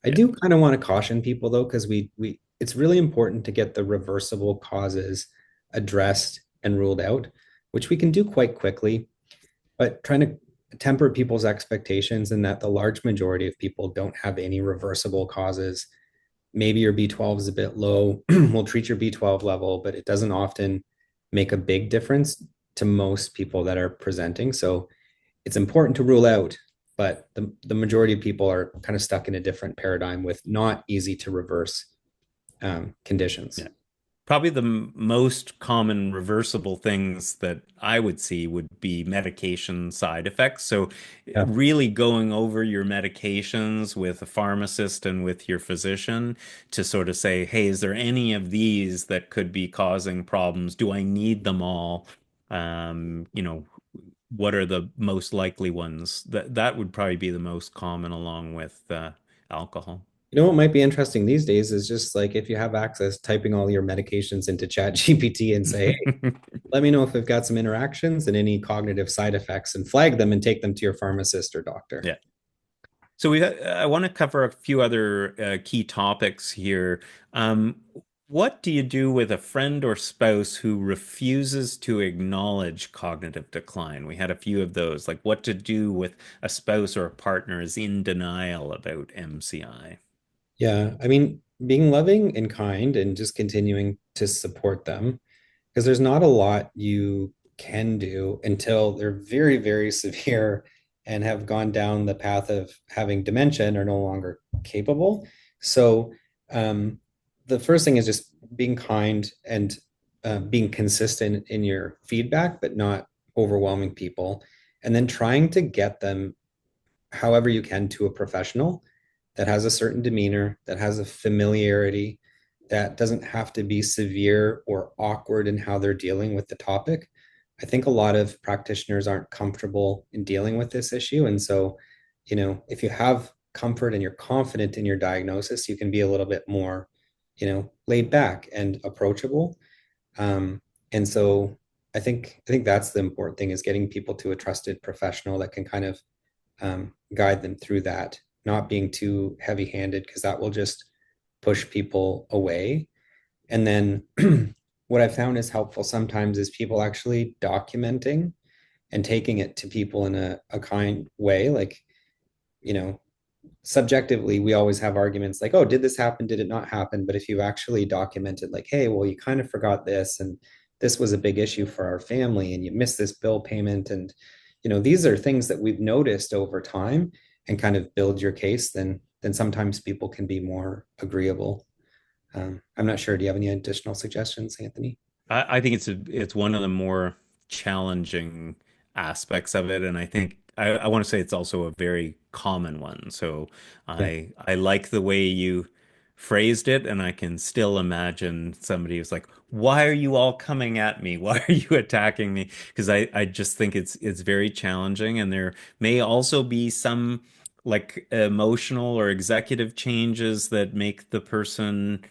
B: I
A: yeah.
B: do kind of want to caution people though, because we it's really important to get the reversible causes addressed and ruled out, which we can do quite quickly, but trying to temper people's expectations and that the large majority of people don't have any reversible causes. Maybe your B12 is a bit low. We'll treat your B12 level, but it doesn't often make a big difference to most people that are presenting. So it's important to rule out, but the majority of people are kind of stuck in a different paradigm with not easy to reverse conditions.
A: Yeah. Probably the most common reversible things that I would see would be medication side effects. So,
B: Yeah.
A: really going over your medications with a pharmacist and with your physician to sort of say, hey, is there any of these that could be causing problems? Do I need them all? You know, what are the most likely ones? That would probably be the most common along with alcohol.
B: What might be interesting these days is just like if you have access, typing all your medications into Chat GPT and say, hey, let me know if they've got some interactions and any cognitive side effects and flag them and take them to your pharmacist or doctor.
A: Yeah. So I want to cover a few other key topics here. Um, what do you do with a friend or spouse who refuses to acknowledge cognitive decline? We had a few of those, like what to do with a spouse or a partner is in denial about MCI.
B: Yeah. I mean, being loving and kind and just continuing to support them because there's not a lot you can do until they're very, very severe and have gone down the path of having dementia and are no longer capable. So, the first thing is just being kind and being consistent in your feedback, but not overwhelming people. And then trying to get them however you can to a professional that has a certain demeanor, that has a familiarity, that doesn't have to be severe or awkward in how they're dealing with the topic. I think a lot of practitioners aren't comfortable in dealing with this issue. And so, if you have comfort and you're confident in your diagnosis, you can be a little bit more, laid back and approachable. And so I think that's the important thing, is getting people to a trusted professional that can kind of guide them through that, not being too heavy-handed, because that will just push people away. And then what I found is helpful sometimes is people actually documenting and taking it to people in a kind way. Like, you know, subjectively, we always have arguments like, oh, did this happen? Did it not happen? But if you've actually documented, like, hey, well, you kind of forgot this, and this was a big issue for our family, and you missed this bill payment. And, these are things that we've noticed over time, and kind of build your case, then sometimes people can be more agreeable. I'm not sure. Do you have any additional suggestions, Anthony?
A: I think it's one of the more challenging aspects of it, and I think I want to say it's also a very common one. So
B: Yeah.
A: I like the way you phrased it, and I can still imagine somebody who's like, "Why are you all coming at me? Why are you attacking me?" Because I just think it's very challenging, and there may also be some like emotional or executive changes that make the person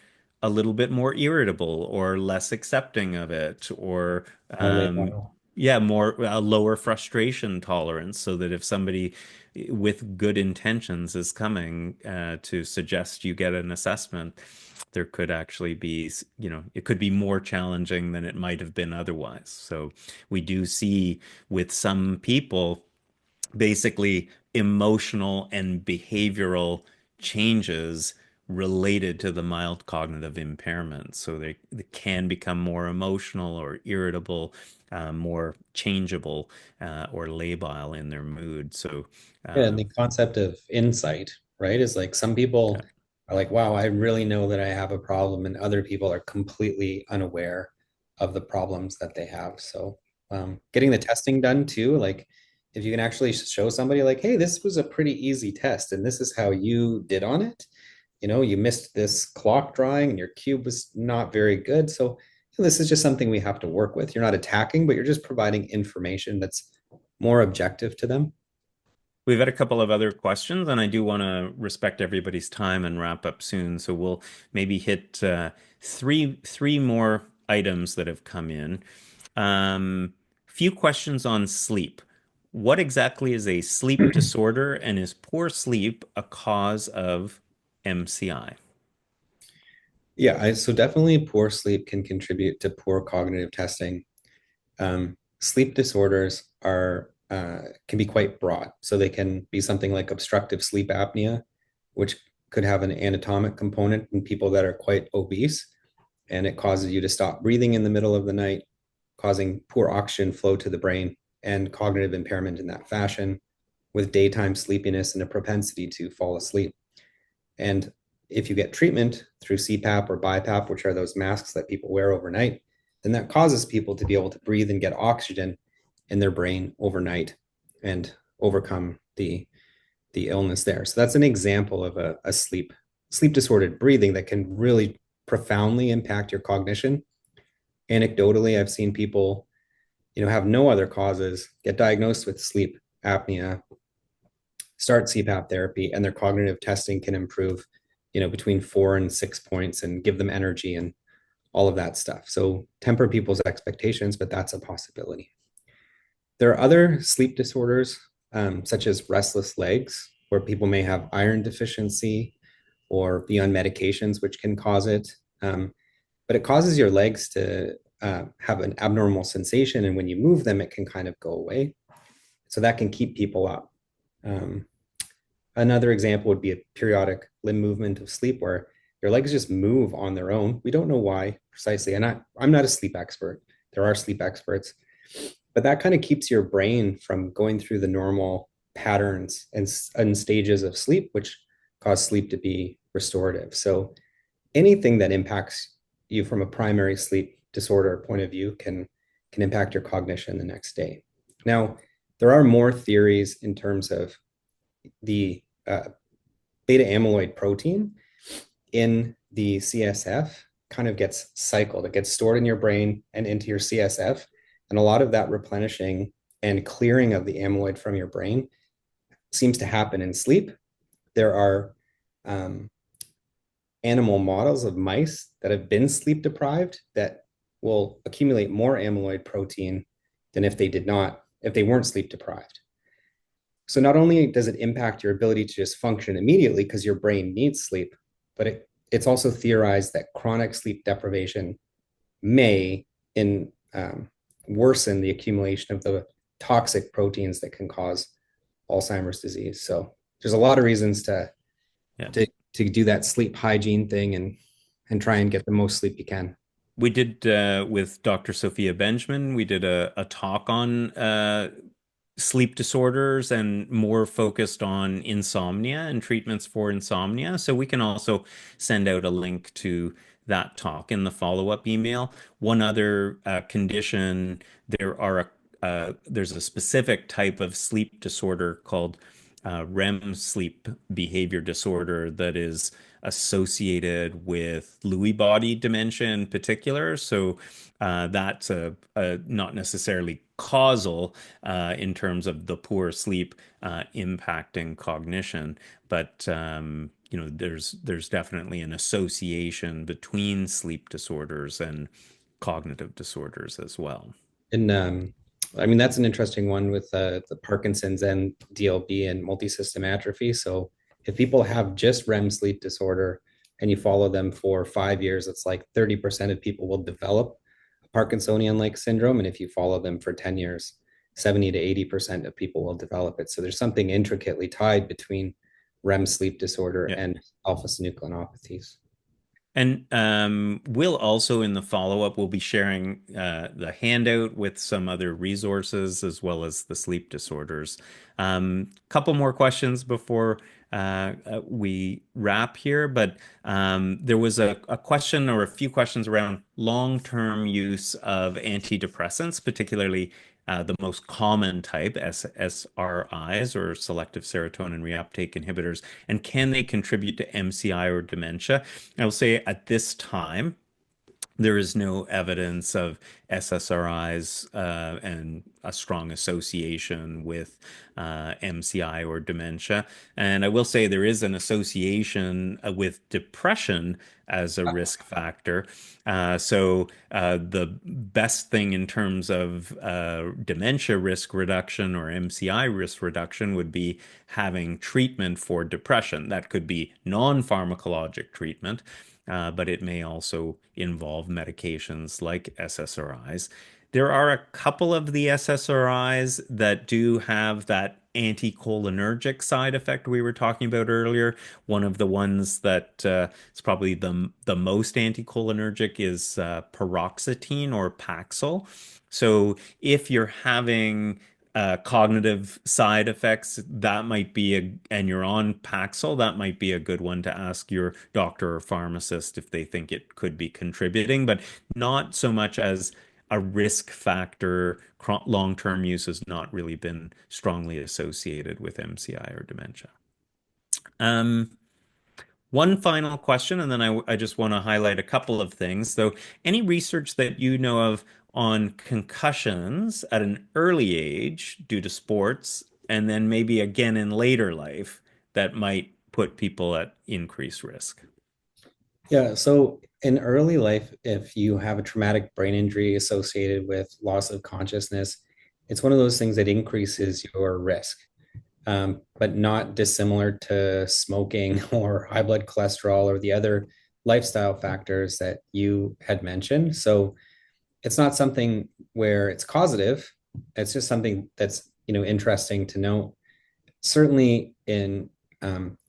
A: a little bit more irritable or less accepting of it, or
B: More
A: um,
B: labile.
A: yeah, more a lower frustration tolerance, so that if somebody with good intentions is coming to suggest you get an assessment, there could actually be, it could be more challenging than it might have been otherwise. So we do see with some people basically emotional and behavioral changes related to the mild cognitive impairment. So they can become more emotional or irritable, more changeable, or labile in their mood. So,
B: Yeah, and
A: uh,
B: the concept of insight, right, is like some
A: yeah.
B: people are like, wow, I really know that I have a problem, and other people are completely unaware of the problems that they have. So, getting the testing done too, like if you can actually show somebody like, hey, this was a pretty easy test, and this is how you did on it. You missed this clock drawing and your cube was not very good. So, this is just something we have to work with. You're not attacking, but you're just providing information that's more objective to them.
A: We've had a couple of other questions, and I do want to respect everybody's time and wrap up soon. So we'll maybe hit three more items that have come in. Few questions on sleep. What exactly is a sleep disorder, and is poor sleep a cause of MCI?
B: Yeah, so definitely poor sleep can contribute to poor cognitive testing. Sleep disorders are can be quite broad. So they can be something like obstructive sleep apnea, which could have an anatomic component in people that are quite obese, and it causes you to stop breathing in the middle of the night, causing poor oxygen flow to the brain and cognitive impairment in that fashion, with daytime sleepiness and a propensity to fall asleep. And if you get treatment through CPAP or BiPAP, which are those masks that people wear overnight, then that causes people to be able to breathe and get oxygen in their brain overnight and overcome the illness there. So that's an example of a sleep disordered breathing that can really profoundly impact your cognition. Anecdotally, I've seen people, have no other causes, get diagnosed with sleep apnea, start CPAP therapy, and their cognitive testing can improve, between 4 and 6 points, and give them energy and all of that stuff. So temper people's expectations, but that's a possibility. There are other sleep disorders, such as restless legs, where people may have iron deficiency or be on medications, which can cause it. But it causes your legs to have an abnormal sensation. And when you move them, it can kind of go away. So that can keep people up. Um, Another example would be a periodic limb movement of sleep, where your legs just move on their own. We don't know why precisely. And I'm not a sleep expert. There are sleep experts, but that kind of keeps your brain from going through the normal patterns and stages of sleep, which cause sleep to be restorative. So anything that impacts you from a primary sleep disorder point of view can impact your cognition the next day. Now, there are more theories in terms of the beta amyloid protein in the CSF kind of gets cycled. It gets stored in your brain and into your CSF. And a lot of that replenishing and clearing of the amyloid from your brain seems to happen in sleep. There are um, animal models of mice that have been sleep deprived that will accumulate more amyloid protein than if they weren't sleep deprived. So not only does it impact your ability to just function immediately because your brain needs sleep, but it's also theorized that chronic sleep deprivation may worsen the accumulation of the toxic proteins that can cause Alzheimer's disease. So there's a lot of reasons
A: Yeah.
B: to do that sleep hygiene thing and try and get the most sleep you can.
A: We did with Dr. Sophia Benjamin, we did a talk on sleep disorders and more focused on insomnia and treatments for insomnia. So we can also send out a link to that talk in the follow-up email. One other condition, there's a specific type of sleep disorder called REM sleep behavior disorder that is associated with Lewy body dementia in particular. So that's not necessarily causal in terms of the poor sleep impacting cognition, but there's definitely an association between sleep disorders and cognitive disorders as well.
B: And I mean, that's an interesting one with the Parkinson's and DLB and multisystem atrophy. So if people have just REM sleep disorder and you follow them for 5 years, it's like 30% of people will develop Parkinsonian-like syndrome. And if you follow them for 10 years, 70 to 80% of people will develop it. So there's something intricately tied between REM sleep disorder
A: Yeah.
B: and alpha-synucleinopathies.
A: And we'll also in the follow-up, we'll be sharing the handout with some other resources as well as the sleep disorders. Couple more questions before we wrap here, but there was a question or a few questions around long-term use of antidepressants, particularly the most common type, SSRIs or selective serotonin reuptake inhibitors, and can they contribute to MCI or dementia? I will say at this time, there is no evidence of SSRIs and a strong association with MCI or dementia. And I will say there is an association with depression as a risk factor. The best thing in terms of dementia risk reduction or MCI risk reduction would be having treatment for depression. That could be non-pharmacologic treatment but it may also involve medications like SSRIs. There are a couple of the SSRIs that do have that anticholinergic side effect we were talking about earlier. One of the ones that is probably the most anticholinergic is paroxetine or Paxil. So if you're having cognitive side effects, that might be and you're on Paxil, that might be a good one to ask your doctor or pharmacist if they think it could be contributing, but not so much as a risk factor. Long-term use has not really been strongly associated with MCI or dementia. Um, One final question, and then I just want to highlight a couple of things. So, any research that you know of on concussions at an early age due to sports, and then maybe again in later life that might put people at increased risk?
B: Yeah, so in early life, if you have a traumatic brain injury associated with loss of consciousness, it's one of those things that increases your risk, but not dissimilar to smoking or high blood cholesterol or the other lifestyle factors that you had mentioned. So it's not something where it's causative. It's just something that's, interesting to note. Certainly in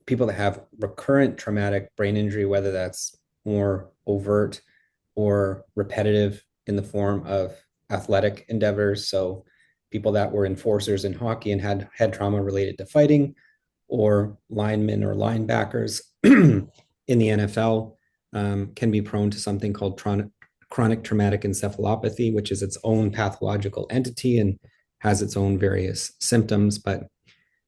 B: people that have recurrent traumatic brain injury, whether that's more overt or repetitive in the form of athletic endeavors. So people that were enforcers in hockey and had head trauma related to fighting, or linemen or linebackers in the NFL can be prone to something called chronic traumatic encephalopathy, which is its own pathological entity and has its own various symptoms. But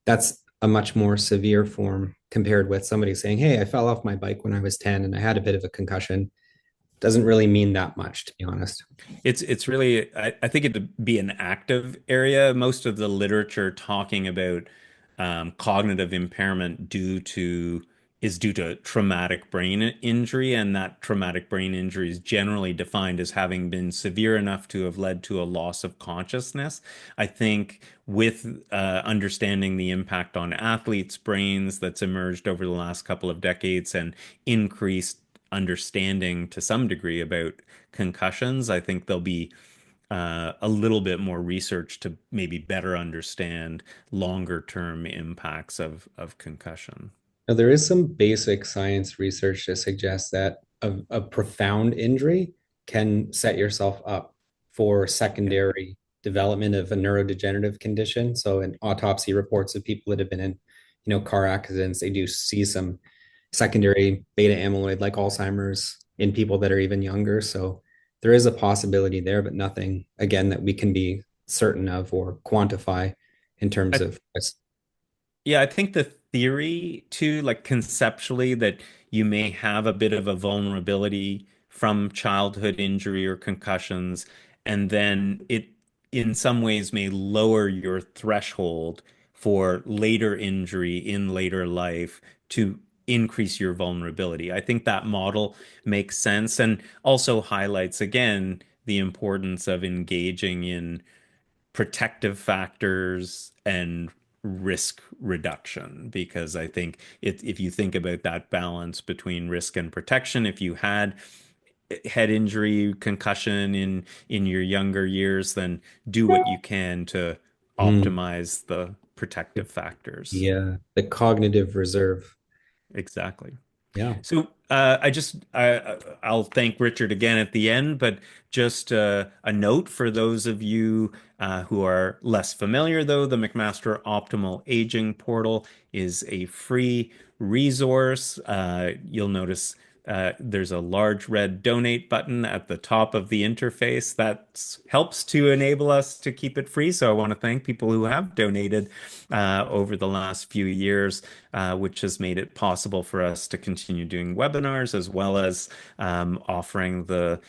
B: that's a much more severe form compared with somebody saying, hey, I fell off my bike when I was 10 and I had a bit of a concussion. doesn't really mean that much, to be honest.
A: It's really I think it'd be an active area. Most of the literature talking about cognitive impairment due to traumatic brain injury, and that traumatic brain injury is generally defined as having been severe enough to have led to a loss of consciousness. I think with understanding the impact on athletes' brains that's emerged over the last couple of decades and increased understanding to some degree about concussions, I think there'll be a little bit more research to maybe better understand longer term impacts of concussion.
B: Now, there is some basic science research to suggest that a profound injury can set yourself up for
A: Yeah.
B: secondary development of a neurodegenerative condition. So, in autopsy reports of people that have been in, car accidents, they do see some secondary beta amyloid like Alzheimer's in people that are even younger. So, there is a possibility there, but nothing, again, that we can be certain of or quantify in terms
A: I
B: of.
A: Yeah, I think the theory too, like conceptually, that you may have a bit of a vulnerability from childhood injury or concussions, and then it in some ways may lower your threshold for later injury in later life to increase your vulnerability. I think that model makes sense and also highlights again the importance of engaging in protective factors and risk reduction, because I think if you think about that balance between risk and protection, if you had head injury, concussion in your younger years, then do what you can to
B: Mm,
A: optimize the protective factors.
B: the cognitive reserve.
A: Exactly.
B: Yeah.
A: So I'll thank Richard again at the end, but just a note for those of you who are less familiar, though, the McMaster Optimal Aging Portal is a free resource. You'll notice there's a large red donate button at the top of the interface that helps to enable us to keep it free. So I want to thank people who have donated over the last few years, which has made it possible for us to continue doing webinars as well as offering the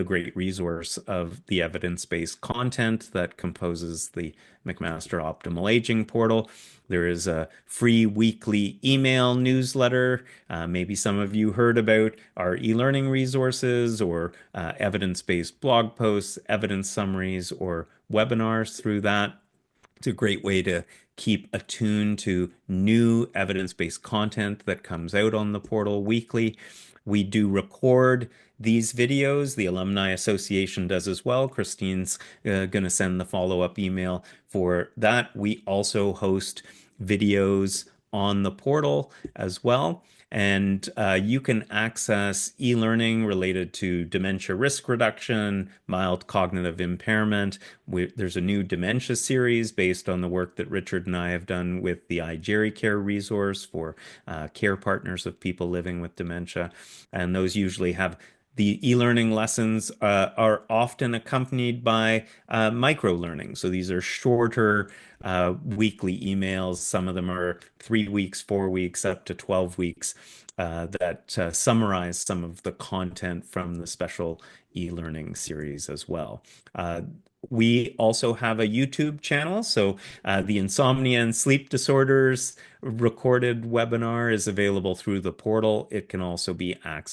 A: great resource of the evidence-based content that composes the McMaster Optimal Aging Portal. There is a free weekly email newsletter. Maybe some of you heard about our e-learning resources or evidence-based blog posts, evidence summaries, or webinars through that. It's a great way to keep attuned to new evidence-based content that comes out on the portal weekly. We do record these videos. The Alumni Association does as well. Christine's going to send the follow-up email for that. We also host videos on the portal as well. And you can access e-learning related to dementia risk reduction, mild cognitive impairment. There's a new dementia series based on the work that Richard and I have done with the iGeriCare resource for care partners of people living with dementia. And those usually have the e-learning lessons are often accompanied by micro learning. So these are shorter weekly emails. Some of them are 3 weeks, 4 weeks, up to 12 weeks that summarize some of the content from the special e-learning series as well. We also have a YouTube channel. So the Insomnia and Sleep Disorders recorded webinar is available through the portal. It can also be accessed